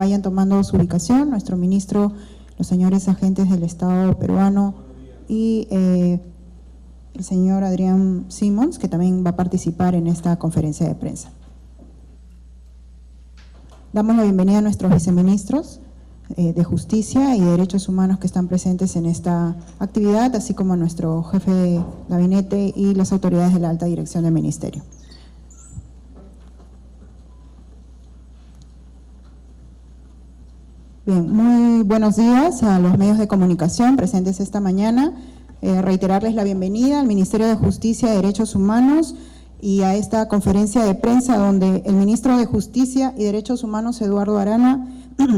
Vayan tomando su ubicación, nuestro ministro, los señores agentes del Estado peruano y el señor Adrián Simons, que también va a participar en esta conferencia de prensa. Damos la bienvenida a nuestros viceministros de Justicia y de Derechos Humanos que están presentes en esta actividad, así como a nuestro jefe de gabinete y las autoridades de la alta dirección del ministerio. Bien, muy buenos días a los medios de comunicación presentes esta mañana. Reiterarles la bienvenida al Ministerio de Justicia y Derechos Humanos y a esta conferencia de prensa donde el ministro de Justicia y Derechos Humanos, Eduardo Arana,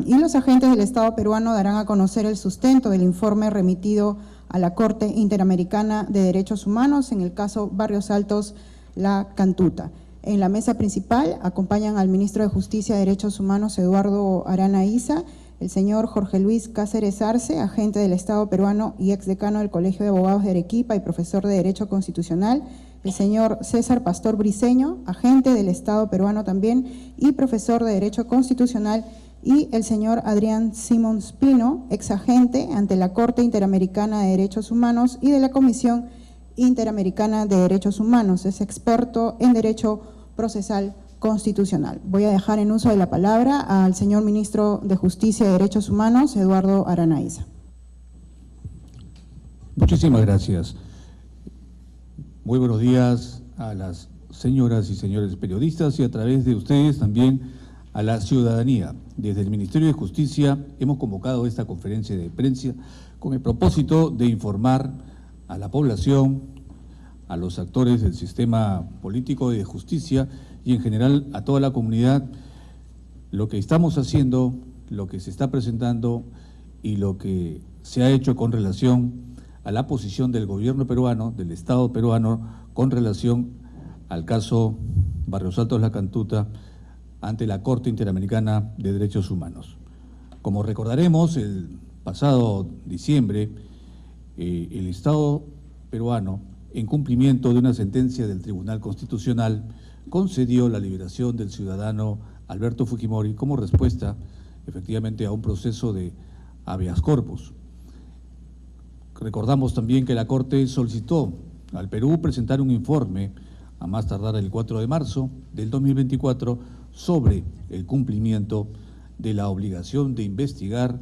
y los agentes del Estado peruano darán a conocer el sustento del informe remitido a la Corte Interamericana de Derechos Humanos en el caso Barrios Altos La Cantuta. En la mesa principal acompañan al ministro de Justicia y Derechos Humanos, Eduardo Arana Issa, el señor Jorge Luis Cáceres Arce, agente del Estado peruano y exdecano del Colegio de Abogados de Arequipa y profesor de Derecho Constitucional, el señor César Pastor Briceño, agente del Estado peruano también y profesor de Derecho Constitucional, y el señor Adrián Simons Pino, exagente ante la Corte Interamericana de Derechos Humanos y de la Comisión Interamericana de Derechos Humanos, es experto en Derecho Procesal Constitucional. Voy a dejar en uso de la palabra al señor ministro de Justicia y Derechos Humanos, Eduardo Arana Issa. Muchísimas gracias. Muy buenos días a las señoras y señores periodistas y a través de ustedes también a la ciudadanía. Desde el Ministerio de Justicia hemos convocado esta conferencia de prensa con el propósito de informar a la población, a los actores del sistema político y de justicia y en general a toda la comunidad lo que estamos haciendo, lo que se está presentando y lo que se ha hecho con relación a la posición del gobierno peruano, del Estado peruano, con relación al caso Barrios Altos La Cantuta ante la Corte Interamericana de Derechos Humanos. Como recordaremos, el pasado diciembre, el Estado peruano, en cumplimiento de una sentencia del Tribunal Constitucional, concedió la liberación del ciudadano Alberto Fujimori como respuesta, efectivamente, a un proceso de habeas corpus. Recordamos también que la Corte solicitó al Perú presentar un informe, a más tardar el 4 de marzo del 2024, sobre el cumplimiento de la obligación de investigar,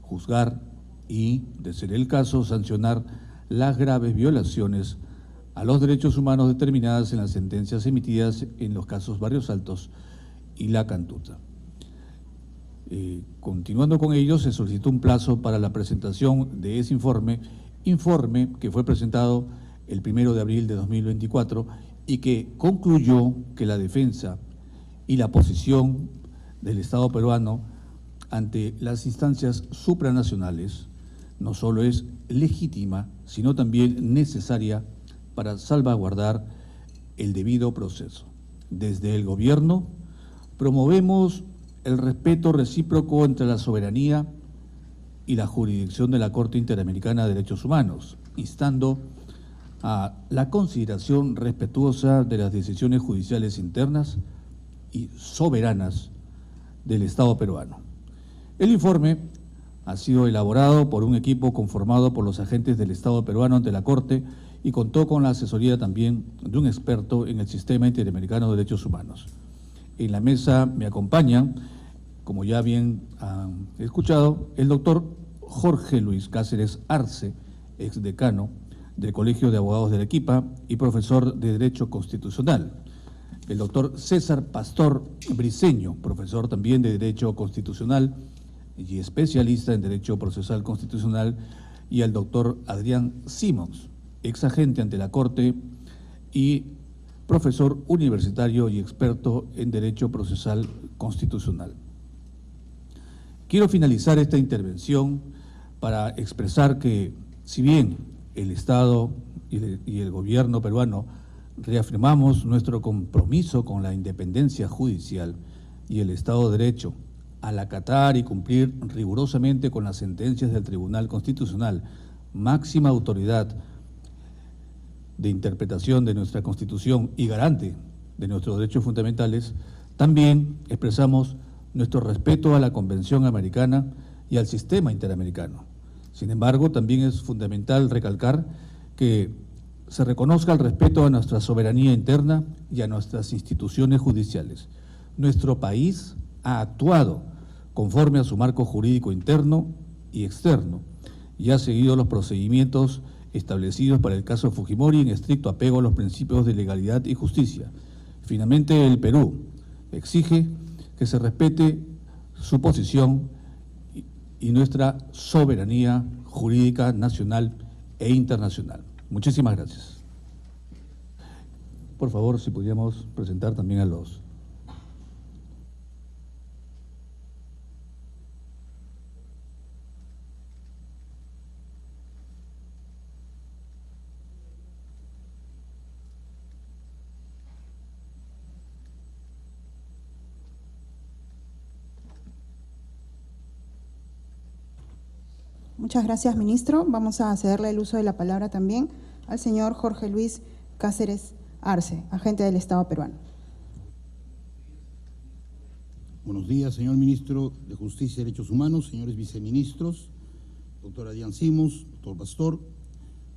juzgar y, de ser el caso, sancionar las graves violaciones a los derechos humanos determinadas en las sentencias emitidas en los casos Barrios Altos y La Cantuta. Continuando con ello, se solicitó un plazo para la presentación de ese informe que fue presentado el 1 de abril de 2024 y que concluyó que la defensa y la posición del Estado peruano ante las instancias supranacionales no solo es legítima, sino también necesaria para salvaguardar el debido proceso. Desde el gobierno promovemos el respeto recíproco entre la soberanía y la jurisdicción de la Corte Interamericana de Derechos Humanos, instando a la consideración respetuosa de las decisiones judiciales internas y soberanas del Estado peruano. El informe ha sido elaborado por un equipo conformado por los agentes del Estado peruano ante la Corte y contó con la asesoría también de un experto en el Sistema Interamericano de Derechos Humanos. En la mesa me acompañan, como ya bien han escuchado, el doctor Jorge Luis Cáceres Arce, exdecano del Colegio de Abogados de Arequipa y profesor de Derecho Constitucional. El doctor César Pastor Briceño, profesor también de Derecho Constitucional y especialista en Derecho Procesal Constitucional, y al doctor Adrián Simons, exagente ante la Corte y profesor universitario y experto en Derecho Procesal Constitucional. Quiero finalizar esta intervención para expresar que, si bien el Estado y el gobierno peruano reafirmamos nuestro compromiso con la independencia judicial y el Estado de Derecho al acatar y cumplir rigurosamente con las sentencias del Tribunal Constitucional, máxima autoridad de interpretación de nuestra Constitución y garante de nuestros derechos fundamentales, también expresamos nuestro respeto a la Convención Americana y al sistema interamericano. Sin embargo, también es fundamental recalcar que se reconozca el respeto a nuestra soberanía interna y a nuestras instituciones judiciales. Nuestro país ha actuado conforme a su marco jurídico interno y externo y ha seguido los procedimientos establecidos para el caso Fujimori en estricto apego a los principios de legalidad y justicia. Finalmente, el Perú exige que se respete su posición y nuestra soberanía jurídica nacional e internacional. Muchísimas gracias. Por favor, si pudiéramos presentar también a los... Muchas gracias, ministro. Vamos a cederle el uso de la palabra también al señor Jorge Luis Cáceres Arce, agente del Estado peruano. Buenos días, señor ministro de Justicia y Derechos Humanos, señores viceministros, doctora Diane Simons, doctor Pastor,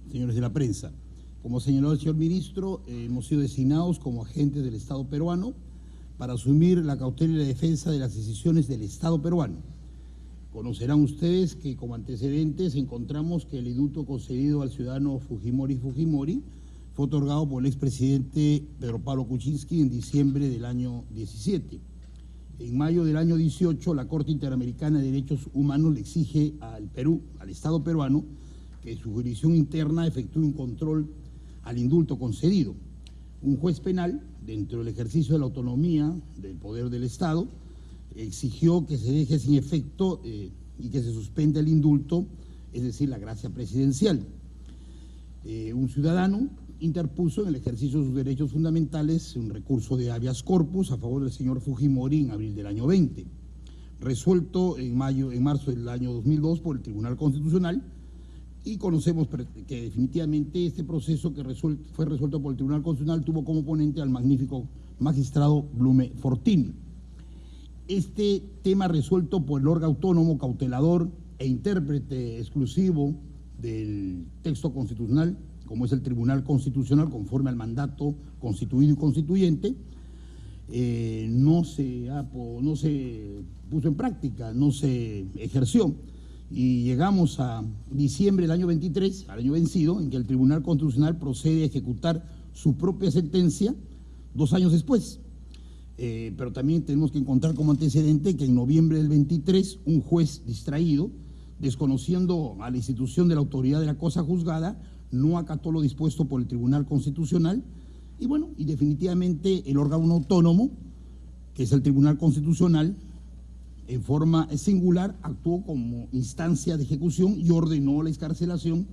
señores de la prensa. Como señaló el señor ministro, hemos sido designados como agentes del Estado peruano para asumir la cautela y la defensa de las decisiones del Estado peruano. Conocerán ustedes que como antecedentes encontramos que el indulto concedido al ciudadano Fujimori fue otorgado por el expresidente Pedro Pablo Kuczynski en diciembre del año 17. En mayo del año 18, la Corte Interamericana de Derechos Humanos le exige al Perú, al Estado peruano, que su jurisdicción interna efectúe un control al indulto concedido. Un juez penal, dentro del ejercicio de la autonomía del poder del Estado, exigió que se deje sin efecto y que se suspenda el indulto, es decir, la gracia presidencial. Un ciudadano interpuso en el ejercicio de sus derechos fundamentales un recurso de habeas corpus a favor del señor Fujimori en abril del año 20, resuelto en marzo del año 2002 por el Tribunal Constitucional, y conocemos que definitivamente este proceso que fue resuelto por el Tribunal Constitucional tuvo como ponente al magnífico magistrado Blume Fortini. Este tema resuelto por el órgano autónomo, cautelador e intérprete exclusivo del texto constitucional, como es el Tribunal Constitucional, conforme al mandato constituido y constituyente, no se puso en práctica, no se ejerció. Y llegamos a diciembre del año 23, al año vencido, en que el Tribunal Constitucional procede a ejecutar su propia sentencia 2 años después. Pero también tenemos que encontrar como antecedente que en noviembre del 23 un juez distraído, desconociendo a la institución de la autoridad de la cosa juzgada, no acató lo dispuesto por el Tribunal Constitucional y definitivamente el órgano autónomo, que es el Tribunal Constitucional, en forma singular actuó como instancia de ejecución y ordenó la excarcelación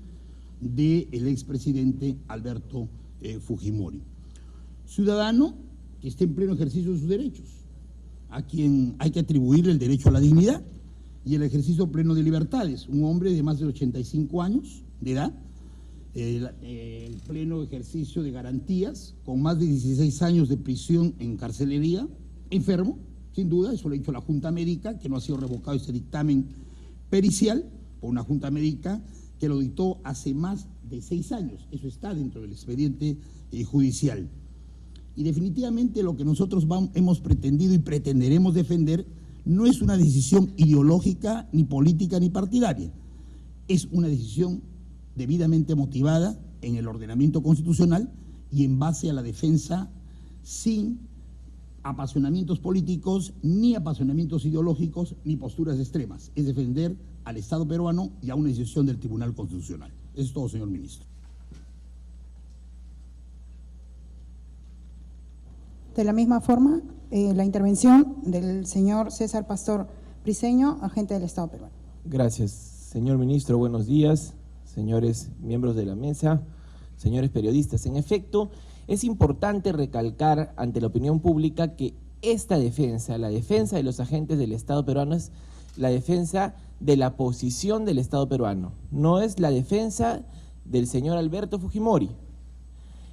del expresidente Alberto Fujimori. Ciudadano que esté en pleno ejercicio de sus derechos, a quien hay que atribuirle el derecho a la dignidad y el ejercicio pleno de libertades, un hombre de más de 85 años de edad, el pleno ejercicio de garantías, con más de 16 años de prisión en carcelería, enfermo, sin duda, eso lo ha dicho la Junta Médica, que no ha sido revocado ese dictamen pericial por una Junta Médica que lo dictó hace más de 6 años, eso está dentro del expediente judicial. Y definitivamente lo que nosotros hemos pretendido y pretenderemos defender no es una decisión ideológica, ni política, ni partidaria. Es una decisión debidamente motivada en el ordenamiento constitucional y en base a la defensa sin apasionamientos políticos, ni apasionamientos ideológicos, ni posturas extremas. Es defender al Estado peruano y a una decisión del Tribunal Constitucional. Eso es todo, señor ministro. De la misma forma, la intervención del señor César Pastor Briceño, agente del Estado peruano. Gracias, señor ministro. Buenos días, señores miembros de la mesa, señores periodistas. En efecto, es importante recalcar ante la opinión pública que esta defensa, la defensa de los agentes del Estado peruano, es la defensa de la posición del Estado peruano, no es la defensa del señor Alberto Fujimori.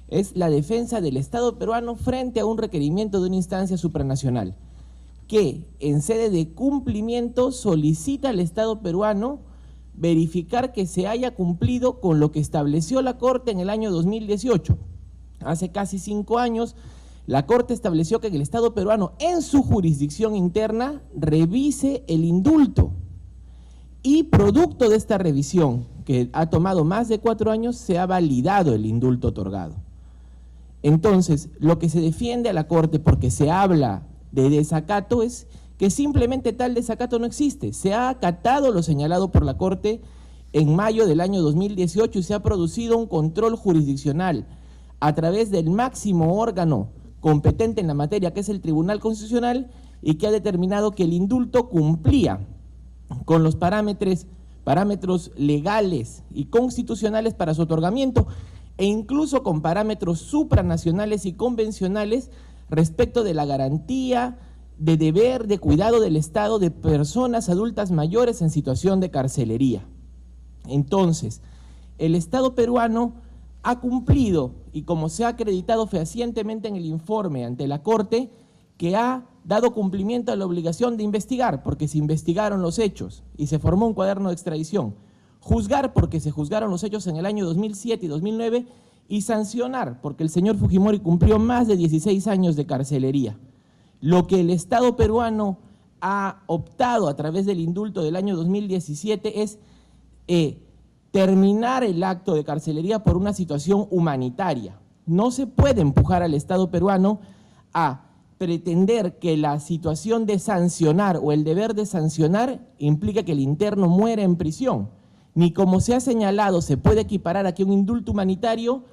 Es la defensa del Estado peruano frente a un requerimiento de una instancia supranacional. que en sede de cumplimiento solicita al Estado peruano verificar que se haya cumplido con lo que estableció la Corte en el año 2018. Hace casi 5 años, la Corte estableció que el Estado peruano en su jurisdicción interna revise el indulto. Y producto de esta revisión, que ha tomado más de 4 años, se ha validado el indulto otorgado. Entonces, lo que se defiende a la Corte, porque se habla de desacato, es que simplemente tal desacato no existe. Se ha acatado lo señalado por la Corte en mayo del año 2018 y se ha producido un control jurisdiccional a través del máximo órgano competente en la materia, que es el Tribunal Constitucional, y que ha determinado que el indulto cumplía con los parámetros legales y constitucionales para su otorgamiento, e incluso con parámetros supranacionales y convencionales respecto de la garantía de deber de cuidado del Estado de personas adultas mayores en situación de carcelería. Entonces, el Estado peruano ha cumplido, y como se ha acreditado fehacientemente en el informe ante la Corte, que ha dado cumplimiento a la obligación de investigar, porque se investigaron los hechos y se formó un cuaderno de extradición, juzgar, porque se juzgaron los hechos en el año 2007 y 2009, y sancionar, porque el señor Fujimori cumplió más de 16 años de carcelería. Lo que el Estado peruano ha optado a través del indulto del año 2017 es terminar el acto de carcelería por una situación humanitaria. No se puede empujar al Estado peruano a pretender que la situación de sancionar o el deber de sancionar implica que el interno muera en prisión. Ni como se ha señalado se puede equiparar a que un indulto humanitario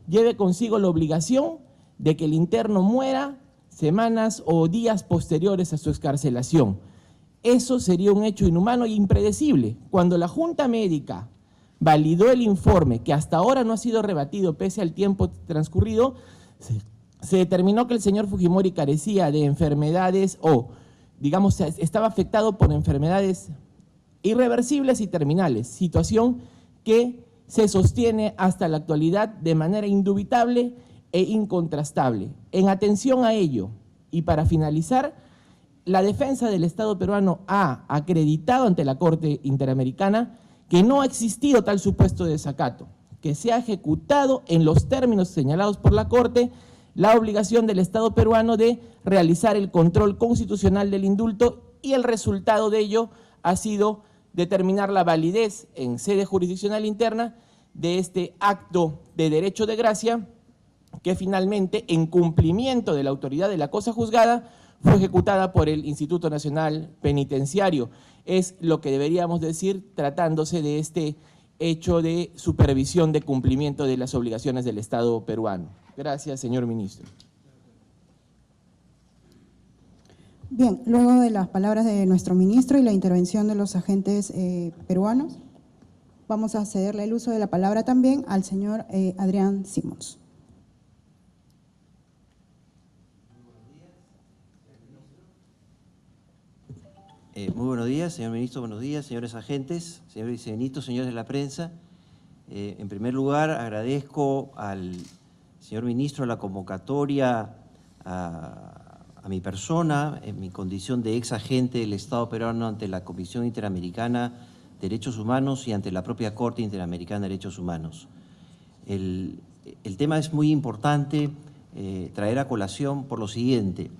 lleve consigo la obligación de que el interno muera semanas o días posteriores a su excarcelación. Eso sería un hecho inhumano e impredecible. Cuando la Junta Médica validó el informe, que hasta ahora no ha sido rebatido pese al tiempo transcurrido, se determinó que el señor Fujimori carecía de enfermedades o, digamos, estaba afectado por enfermedades irreversibles y terminales, situación que se sostiene hasta la actualidad de manera indubitable e incontrastable. En atención a ello, y para finalizar, la defensa del Estado peruano ha acreditado ante la Corte Interamericana que no ha existido tal supuesto desacato, que se ha ejecutado en los términos señalados por la Corte la obligación del Estado peruano de realizar el control constitucional del indulto, y el resultado de ello ha sido determinar la validez en sede jurisdiccional interna de este acto de derecho de gracia, que finalmente, en cumplimiento de la autoridad de la cosa juzgada, fue ejecutada por el Instituto Nacional Penitenciario. Es lo que deberíamos decir tratándose de este hecho de supervisión de cumplimiento de las obligaciones del Estado peruano. Gracias, señor ministro. Bien, luego de las palabras de nuestro ministro y la intervención de los agentes peruanos, vamos a cederle el uso de la palabra también al señor Adrián Simons. Muy buenos días, señor ministro, buenos días, señores agentes, señor viceministro, señores de la prensa. En primer lugar, agradezco al señor ministro la convocatoria a mi persona, en mi condición de ex agente del Estado peruano ante la Comisión Interamericana de Derechos Humanos y ante la propia Corte Interamericana de Derechos Humanos. El tema es muy importante traer a colación por lo siguiente.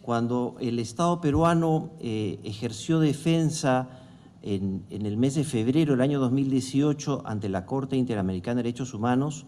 Cuando el Estado peruano ejerció defensa en el mes de febrero del año 2018 ante la Corte Interamericana de Derechos Humanos,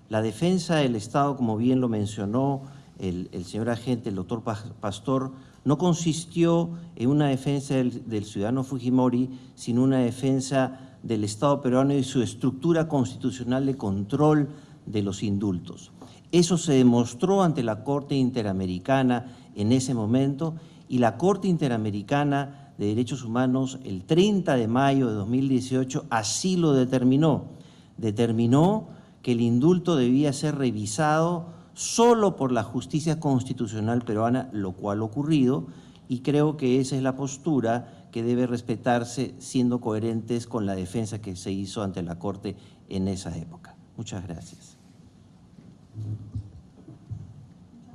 la defensa del Estado, como bien lo mencionó el señor agente, el doctor Pastor, no consistió en una defensa del ciudadano Fujimori, sino una defensa del Estado peruano y su estructura constitucional de control de los indultos. Eso se demostró ante la Corte Interamericana en ese momento, y la Corte Interamericana de Derechos Humanos el 30 de mayo de 2018 así lo determinó. Determinó que el indulto debía ser revisado solo por la justicia constitucional peruana, lo cual ha ocurrido, y creo que esa es la postura que debe respetarse, siendo coherentes con la defensa que se hizo ante la Corte en esa época. Muchas gracias.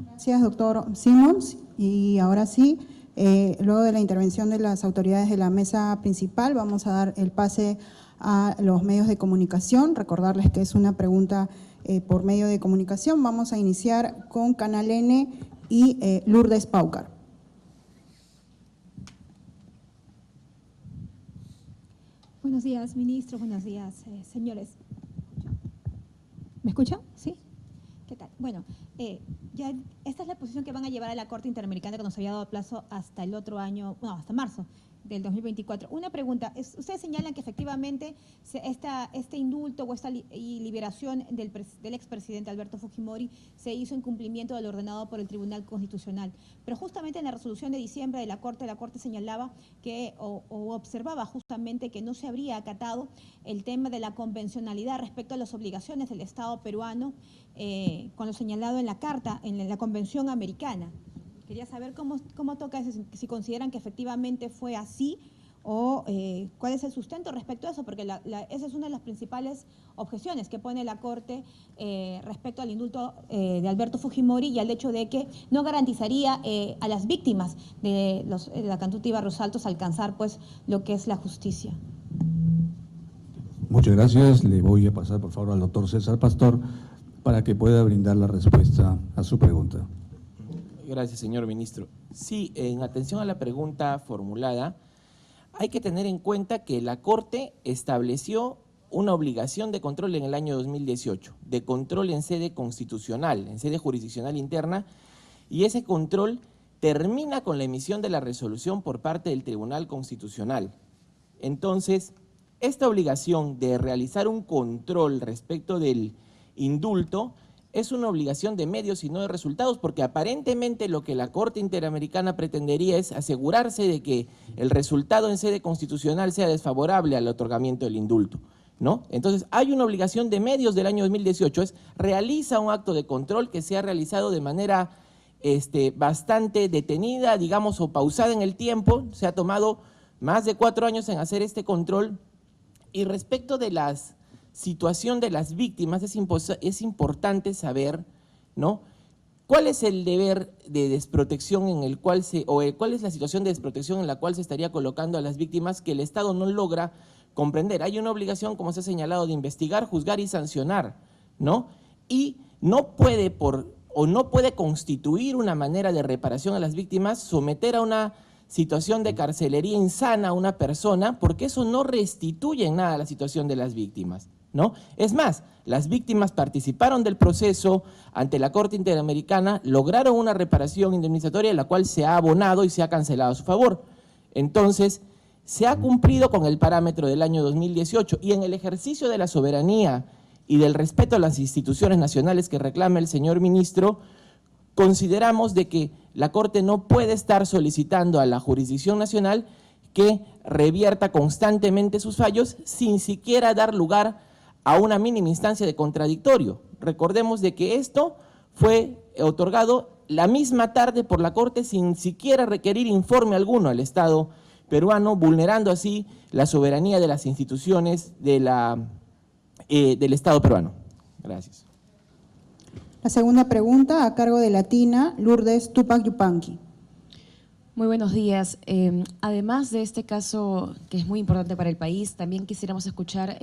Gracias, doctor Simons. Y ahora sí, Luego de la intervención de las autoridades de la mesa principal, vamos a dar el pase a los medios de comunicación. Recordarles que es una pregunta por medio de comunicación. Vamos a iniciar con Canal N y Lourdes Paucar. Buenos días, ministro. Buenos días, señores. ¿Me escuchan? ¿Sí? ¿Qué tal? Bueno, ya esta es la posición que van a llevar a la Corte Interamericana, que nos había dado plazo hasta el otro año, no, hasta marzo del 2024. Una pregunta, ustedes señalan que efectivamente este indulto o esta liberación del expresidente Alberto Fujimori se hizo en cumplimiento de lo ordenado por el Tribunal Constitucional, pero justamente en la resolución de diciembre de la Corte señalaba que, o observaba justamente que no se habría acatado el tema de la convencionalidad respecto a las obligaciones del Estado peruano con lo señalado en la Carta, en la Convención Americana. Quería saber cómo toca eso, si consideran que efectivamente fue así o cuál es el sustento respecto a eso, porque esa es una de las principales objeciones que pone la Corte respecto al indulto de Alberto Fujimori y al hecho de que no garantizaría a las víctimas de la Cantuta y Barrios Altos alcanzar pues lo que es la justicia. Muchas gracias. Le voy a pasar por favor al doctor César Pastor para que pueda brindar la respuesta a su pregunta. Gracias, señor ministro. Sí, en atención a la pregunta formulada, hay que tener en cuenta que la Corte estableció una obligación de control en el año 2018, de control en sede constitucional, en sede jurisdiccional interna, y ese control termina con la emisión de la resolución por parte del Tribunal Constitucional. Entonces, esta obligación de realizar un control respecto del indulto es una obligación de medios y no de resultados, porque aparentemente lo que la Corte Interamericana pretendería es asegurarse de que el resultado en sede constitucional sea desfavorable al otorgamiento del indulto, ¿no? Entonces, hay una obligación de medios del año 2018, realiza un acto de control que se ha realizado de manera bastante detenida, digamos, o pausada en el tiempo, se ha tomado más de 4 años en hacer este control, y respecto de la situación de las víctimas es importante saber, ¿no?, cuál es el deber de desprotección en el cual cuál es la situación de desprotección en la cual se estaría colocando a las víctimas que el Estado no logra comprender. Hay una obligación, como se ha señalado, de investigar, juzgar y sancionar, ¿no? Y no puede constituir una manera de reparación a las víctimas someter a una situación de carcelería insana a una persona, porque eso no restituye en nada la situación de las víctimas, ¿no? Es más, las víctimas participaron del proceso ante la Corte Interamericana, lograron una reparación indemnizatoria, la cual se ha abonado y se ha cancelado a su favor. Entonces, se ha cumplido con el parámetro del año 2018 y en el ejercicio de la soberanía y del respeto a las instituciones nacionales que reclama el señor ministro, consideramos de que la Corte no puede estar solicitando a la jurisdicción nacional que revierta constantemente sus fallos sin siquiera dar lugar a una mínima instancia de contradictorio. Recordemos de que esto fue otorgado la misma tarde por la Corte sin siquiera requerir informe alguno al Estado peruano, vulnerando así la soberanía de las instituciones del Estado peruano. Gracias. La segunda pregunta, a cargo de Latina, Lourdes Tupac Yupanqui. Muy buenos días. Además de este caso que es muy importante para el país, también quisiéramos escuchar,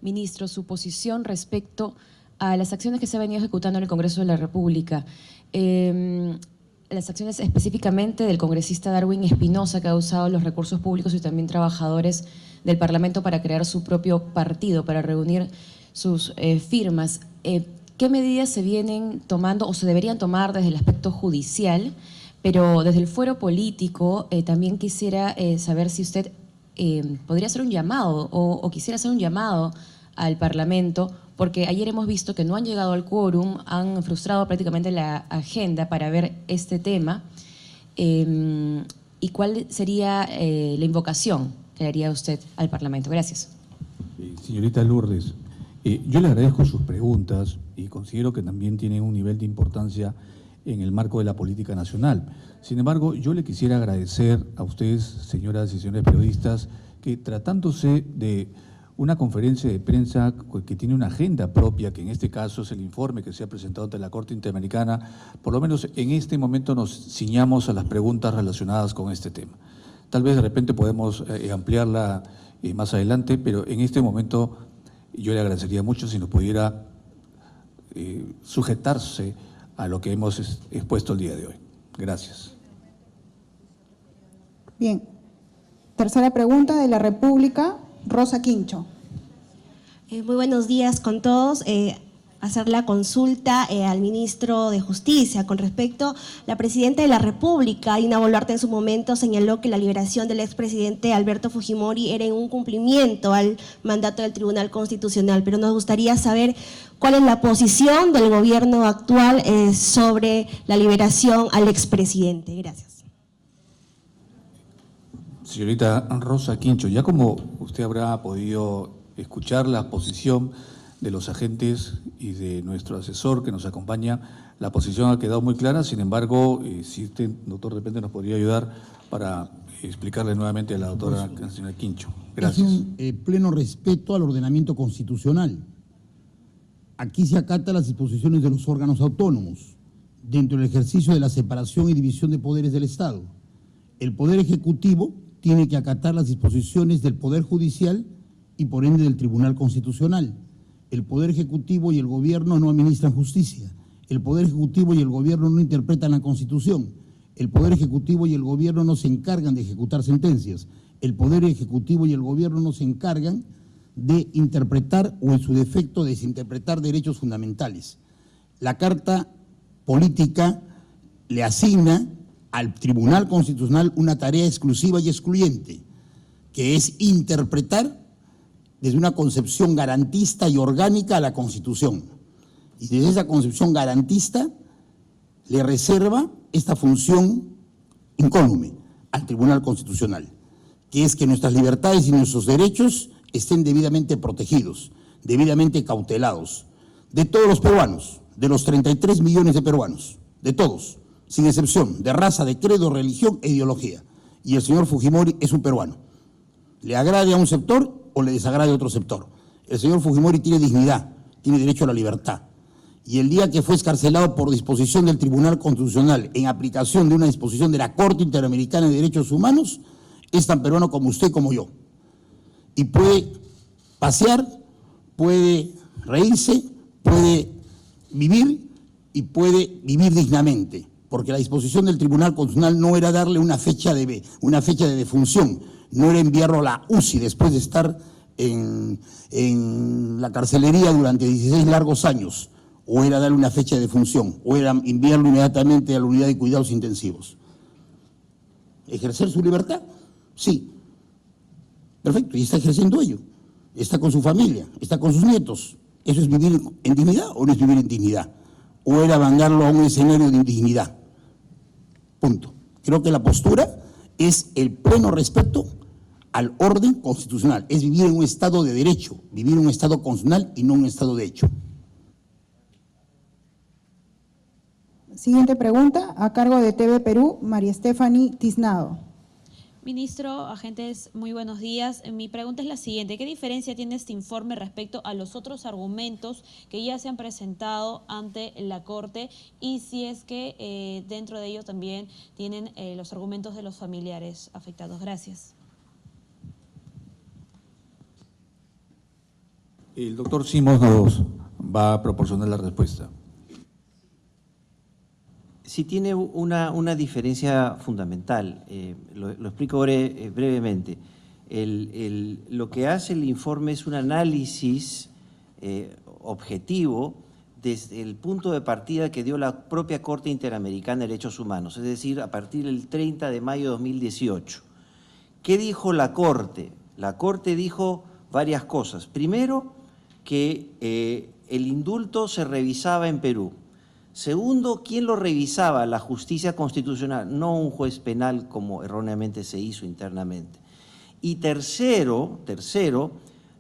ministro, su posición respecto a las acciones que se han venido ejecutando en el Congreso de la República. Las acciones específicamente del congresista Darwin Espinosa, que ha usado los recursos públicos y también trabajadores del Parlamento para crear su propio partido, para reunir sus firmas. ¿Qué medidas se vienen tomando o se deberían tomar desde el aspecto judicial? Pero desde el fuero político también quisiera saber si usted podría hacer un llamado o quisiera hacer un llamado al Parlamento, porque ayer hemos visto que no han llegado al quórum, han frustrado prácticamente la agenda para ver este tema. ¿Y cuál sería la invocación que haría usted al Parlamento? Gracias. Señorita Lourdes, yo le agradezco sus preguntas y considero que también tienen un nivel de importancia en el marco de la política nacional. Sin embargo, yo le quisiera agradecer a ustedes, señoras y señores periodistas, que tratándose de una conferencia de prensa que tiene una agenda propia, que en este caso es el informe que se ha presentado ante la Corte Interamericana. Por lo menos en este momento nos ciñamos a las preguntas relacionadas con este tema. Tal vez de repente podemos ampliarla más adelante, pero en este momento yo le agradecería mucho si nos pudiera sujetarse a lo que hemos expuesto el día de hoy. Gracias. Bien. Tercera pregunta de la República, Rosa Quincho. Muy buenos días con todos. Hacer la consulta al ministro de Justicia con respecto. La presidenta de la República, Dina Boluarte, en su momento señaló que la liberación del expresidente Alberto Fujimori era en un cumplimiento al mandato del Tribunal Constitucional, pero nos gustaría saber cuál es la posición del gobierno actual sobre la liberación al expresidente. Gracias. Señorita Rosa Quincho, ya como usted habrá podido escuchar la posición de los agentes y de nuestro asesor que nos acompaña, la posición ha quedado muy clara. Sin embargo, si usted, doctor, de repente nos podría ayudar para explicarle nuevamente a la doctora señora Quincho. Gracias. Es un pleno respeto al ordenamiento constitucional. Aquí se acatan las disposiciones de los órganos autónomos dentro del ejercicio de la separación y división de poderes del Estado. El Poder Ejecutivo tiene que acatar las disposiciones del Poder Judicial y por ende del Tribunal Constitucional. El Poder Ejecutivo y el Gobierno no administran justicia. El Poder Ejecutivo y el Gobierno no interpretan la Constitución. El Poder Ejecutivo y el Gobierno no se encargan de ejecutar sentencias. El Poder Ejecutivo y el Gobierno no se encargan de interpretar o en su defecto desinterpretar derechos fundamentales. La Carta Política le asigna al Tribunal Constitucional una tarea exclusiva y excluyente, que es interpretar desde una concepción garantista y orgánica a la Constitución. Y desde esa concepción garantista le reserva esta función incólume al Tribunal Constitucional, que es que nuestras libertades y nuestros derechos estén debidamente protegidos, debidamente cautelados, de todos los peruanos, de los 33 millones de peruanos, de todos, sin excepción, de raza, de credo, religión e ideología. Y el señor Fujimori es un peruano. Le agrade a un sector o le desagrade a otro sector. El señor Fujimori tiene dignidad, tiene derecho a la libertad. Y el día que fue excarcelado por disposición del Tribunal Constitucional en aplicación de una disposición de la Corte Interamericana de Derechos Humanos, es tan peruano como usted y como yo. Y puede pasear, puede reírse, puede vivir y puede vivir dignamente, porque la disposición del Tribunal Constitucional no era darle una fecha de defunción, no era enviarlo a la UCI después de estar en la carcelería durante 16 largos años, o era darle una fecha de defunción, o era enviarlo inmediatamente a la unidad de cuidados intensivos. ¿Ejercer su libertad? Sí. Perfecto, y está ejerciendo ello. Está con su familia, está con sus nietos. ¿Eso es vivir en dignidad o no es vivir en dignidad? ¿O era mandarlo a un escenario de indignidad? Punto. Creo que la postura es el pleno respeto al orden constitucional, es vivir en un estado de derecho, vivir en un estado constitucional y no en un estado de hecho. Siguiente pregunta, a cargo de TV Perú, María Stephanie Tiznado. Ministro, agentes, muy buenos días. Mi pregunta es la siguiente. ¿Qué diferencia tiene este informe respecto a los otros argumentos que ya se han presentado ante la Corte? Y si es que dentro de ello también tienen los argumentos de los familiares afectados. Gracias. El doctor Simos nos va a proporcionar la respuesta. Sí tiene una diferencia fundamental, lo explico brevemente. Lo que hace el informe es un análisis objetivo desde el punto de partida que dio la propia Corte Interamericana de Derechos Humanos, es decir, a partir del 30 de mayo de 2018. ¿Qué dijo la Corte? La Corte dijo varias cosas. Primero, que el indulto se revisaba en Perú. Segundo, ¿quién lo revisaba? La justicia constitucional, no un juez penal como erróneamente se hizo internamente. Y tercero,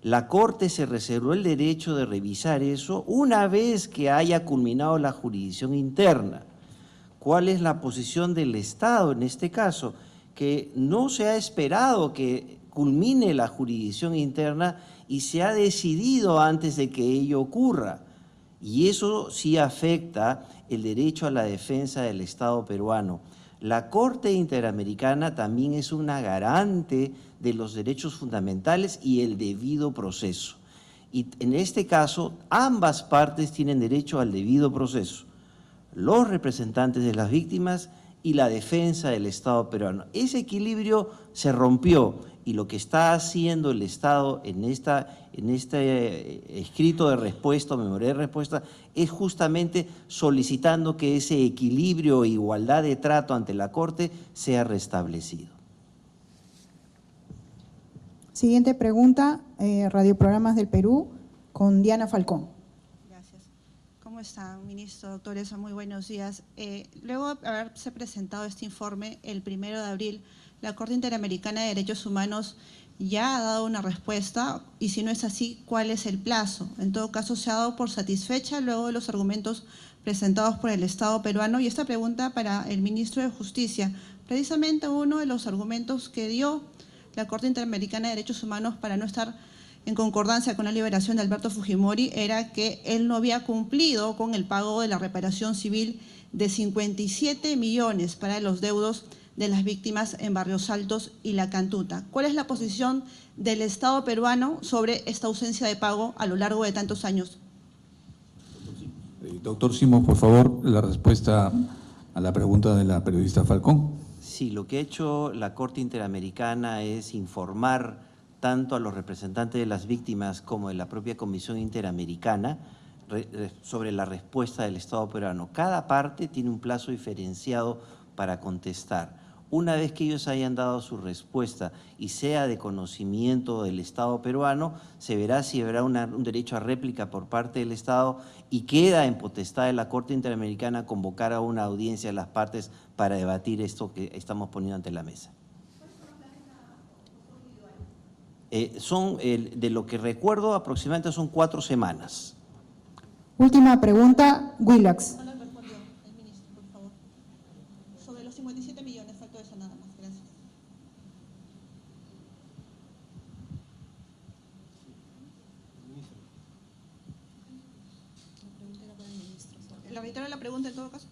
la Corte se reservó el derecho de revisar eso una vez que haya culminado la jurisdicción interna. ¿Cuál es la posición del Estado en este caso? Que no se ha esperado que culmine la jurisdicción interna y se ha decidido antes de que ello ocurra. Y eso sí afecta el derecho a la defensa del Estado peruano. La Corte Interamericana también es una garante de los derechos fundamentales y el debido proceso. Y en este caso, ambas partes tienen derecho al debido proceso. Los representantes de las víctimas y la defensa del Estado peruano. Ese equilibrio se rompió y lo que está haciendo el Estado en este escrito de respuesta, memoria de respuesta, es justamente solicitando que ese equilibrio e igualdad de trato ante la Corte sea restablecido. Siguiente pregunta, Radioprogramas del Perú, con Diana Falcón. Gracias. ¿Cómo están, ministro, doctores? Muy buenos días. Luego de haberse presentado este informe el 1 de abril, la Corte Interamericana de Derechos Humanos ya ha dado una respuesta, y si no es así, ¿cuál es el plazo? En todo caso, ¿se ha dado por satisfecha luego de los argumentos presentados por el Estado peruano? Y esta pregunta para el ministro de Justicia. Precisamente uno de los argumentos que dio la Corte Interamericana de Derechos Humanos para no estar en concordancia con la liberación de Alberto Fujimori era que él no había cumplido con el pago de la reparación civil de 57 millones para los deudos de las víctimas en Barrios Altos y La Cantuta. ¿Cuál es la posición del Estado peruano sobre esta ausencia de pago a lo largo de tantos años? Doctor Simos, por favor, la respuesta a la pregunta de la periodista Falcón. Sí, lo que ha hecho la Corte Interamericana es informar tanto a los representantes de las víctimas como de la propia Comisión Interamericana sobre la respuesta del Estado peruano. Cada parte tiene un plazo diferenciado para contestar. Una vez que ellos hayan dado su respuesta y sea de conocimiento del Estado peruano, se verá si habrá un derecho a réplica por parte del Estado y queda en potestad de la Corte Interamericana convocar a una audiencia de las partes para debatir esto que estamos poniendo ante la mesa. De lo que recuerdo, aproximadamente son 4 semanas. Última pregunta, Willax. No lo respondió el ministro, por favor. Sobre los 57 millones, faltó eso nada más. Gracias. ¿Le reitero la pregunta en todo caso?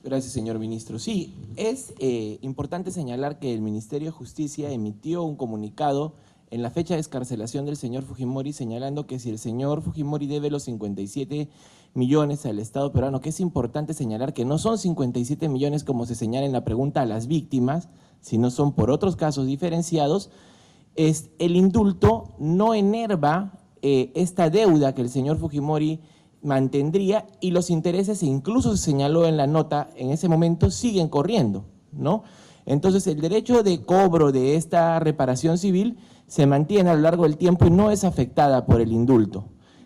Gracias, señor ministro. Sí, es importante señalar que el Ministerio de Justicia emitió un comunicado en la fecha de excarcelación del señor Fujimori, señalando que si el señor Fujimori debe los 57 millones al Estado peruano, que es importante señalar que no son 57 millones como se señala en la pregunta a las víctimas, sino son por otros casos diferenciados, el indulto no enerva esta deuda que el señor Fujimori mantendría, y los intereses, incluso se señaló en la nota, en ese momento siguen corriendo, ¿no? Entonces, el derecho de cobro de esta reparación civil se mantiene a lo largo del tiempo y no es afectada por el indulto.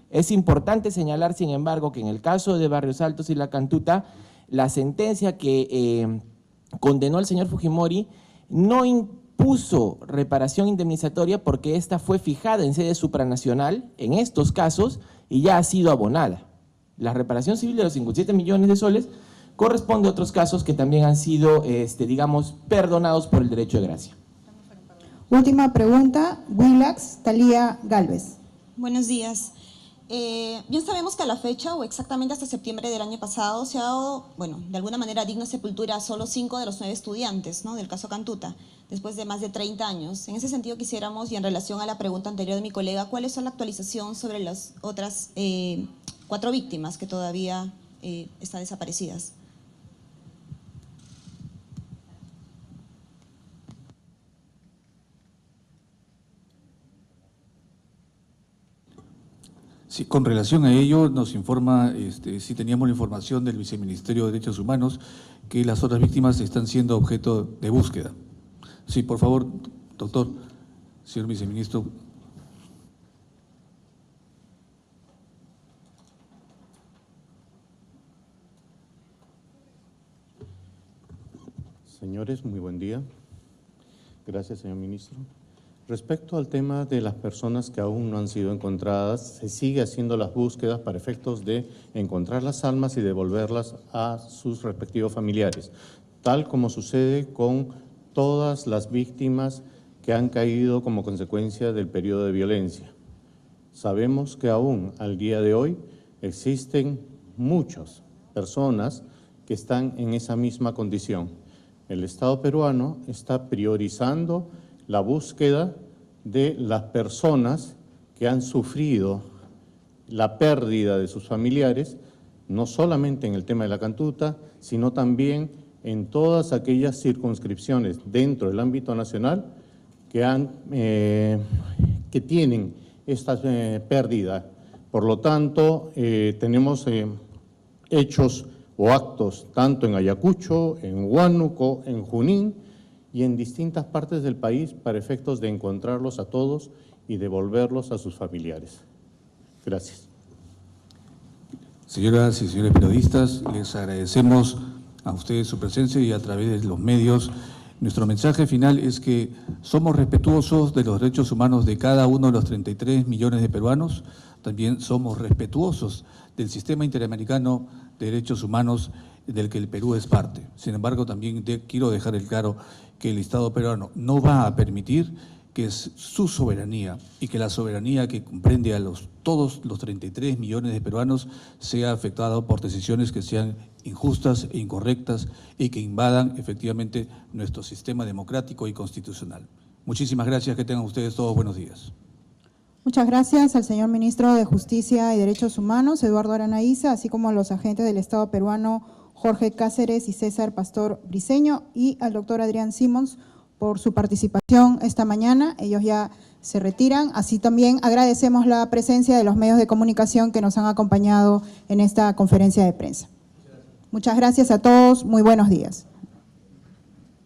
Es importante señalar, sin embargo, que en el caso de Barrios Altos y La Cantuta, la sentencia que condenó al señor Fujimori no impuso reparación indemnizatoria porque esta fue fijada en sede supranacional en estos casos y ya ha sido abonada. La reparación civil de los 57 millones de soles corresponde a otros casos que también han sido, digamos, perdonados por el derecho de gracia. Última pregunta, Willax, Talía Galvez. Buenos días. Bien sabemos que a la fecha, o exactamente hasta septiembre del año pasado, se ha dado, bueno, de alguna manera digna sepultura a solo 5 de los 9 estudiantes, ¿no?, del caso Cantuta, después de más de 30 años. En ese sentido quisiéramos, y en relación a la pregunta anterior de mi colega, ¿cuáles son la actualización sobre las otras 4 víctimas que todavía están desaparecidas? Sí, con relación a ello, nos informa, si teníamos la información del Viceministerio de Derechos Humanos, que las otras víctimas están siendo objeto de búsqueda. Sí, por favor, doctor, señor viceministro. Señores, muy buen día. Gracias, señor ministro. Respecto al tema de las personas que aún no han sido encontradas, se sigue haciendo las búsquedas para efectos de encontrar las almas y devolverlas a sus respectivos familiares. tal como sucede con todas las víctimas que han caído como consecuencia del periodo de violencia. Sabemos que aún al día de hoy existen muchas personas que están en esa misma condición. El Estado peruano está priorizando la búsqueda de las personas que han sufrido la pérdida de sus familiares, no solamente en el tema de la Cantuta, sino también en todas aquellas circunscripciones dentro del ámbito nacional que tienen esta pérdida. Por lo tanto, tenemos hechos o actos tanto en Ayacucho, en Huánuco, en Junín y en distintas partes del país para efectos de encontrarlos a todos y devolverlos a sus familiares. Gracias. Señoras y señores periodistas, les agradecemos a ustedes su presencia y a través de los medios. Nuestro mensaje final es que somos respetuosos de los derechos humanos de cada uno de los 33 millones de peruanos. También somos respetuosos del sistema interamericano de derechos humanos del que el Perú es parte. Sin embargo, también quiero dejar el claro que el Estado peruano no va a permitir que es su soberanía y que la soberanía que comprende a todos los 33 millones de peruanos sea afectada por decisiones que sean injustas e incorrectas y que invadan efectivamente nuestro sistema democrático y constitucional. Muchísimas gracias, que tengan ustedes todos buenos días. Muchas gracias al señor Ministro de Justicia y Derechos Humanos, Eduardo Aranaíza, así como a los agentes del Estado peruano, Jorge Cáceres y César Pastor Briceño, y al doctor Adrián Simons por su participación esta mañana. Ellos ya se retiran. Así también agradecemos la presencia de los medios de comunicación que nos han acompañado en esta conferencia de prensa. Muchas gracias a todos. Muy buenos días.